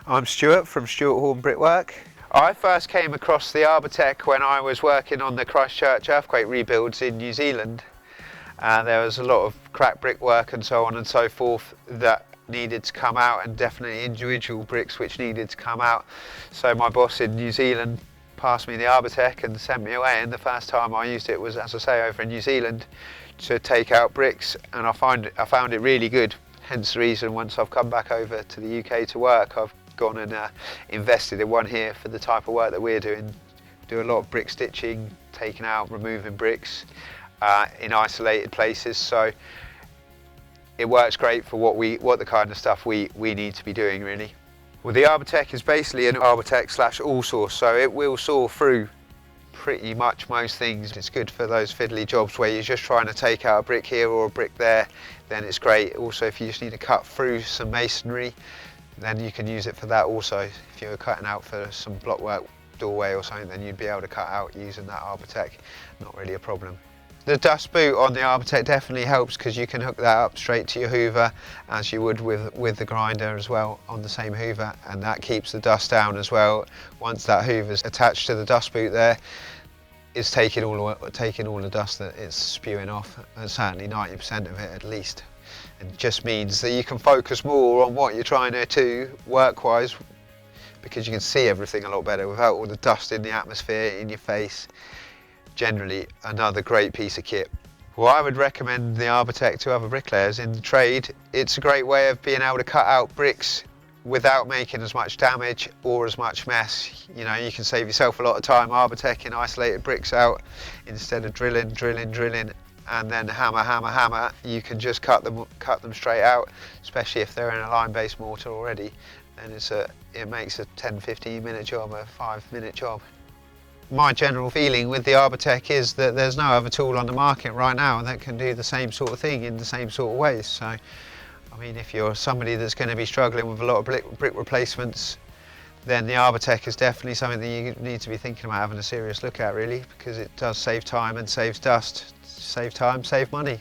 I'm Stuart from Stuart Horn Brickwork. I first came across the Arbortech when I was working on the Christchurch earthquake rebuilds in New Zealand. There was a lot of cracked brickwork and so on and so forth that needed to come out, and definitely individual bricks which needed to come out. So my boss in New Zealand passed me the Arbortech and sent me away, and the first time I used it was, as I say, over in New Zealand to take out bricks, and I found it really good. Hence the reason once I've come back over to the UK to work, I've gone and invested in one here for the type of work that we're doing. Do a lot of brick stitching, taking out, removing bricks in isolated places. So it works great for what the kind of stuff we need to be doing, really. Well, the Arbortech is basically an Arbortech / Allsaw, so it will saw through pretty much most things. It's good for those fiddly jobs where you're just trying to take out a brick here or a brick there, then it's great. Also, if you just need to cut through some masonry, then you can use it for that also. If you're cutting out for some blockwork, doorway or something, then you'd be able to cut out using that Arbortech. Not really a problem. The dust boot on the Arbortech definitely helps because you can hook that up straight to your hoover, as you would with the grinder as well on the same hoover, and that keeps the dust down as well. Once that hoover's attached to the dust boot there, it's taking all the dust that it's spewing off, and certainly 90% of it at least. It just means that you can focus more on what you're trying to do work-wise, because you can see everything a lot better without all the dust in the atmosphere, in your face. Generally, another great piece of kit. Well, I would recommend the Arbortech to other bricklayers in the trade. It's a great way of being able to cut out bricks without making as much damage or as much mess. You know, you can save yourself a lot of time Arborteching isolated bricks out instead of drilling and then hammer. You can just cut them straight out, especially if they're in a line-based mortar already. Then it makes a 10-15 minute job a 5-minute job. My general feeling with the Arbortech is that there's no other tool on the market right now that can do the same sort of thing in the same sort of ways. So, I mean, if you're somebody that's going to be struggling with a lot of brick replacements, then the Arbortech is definitely something that you need to be thinking about having a serious look at, really, because it does save time and saves dust. Save time, save money.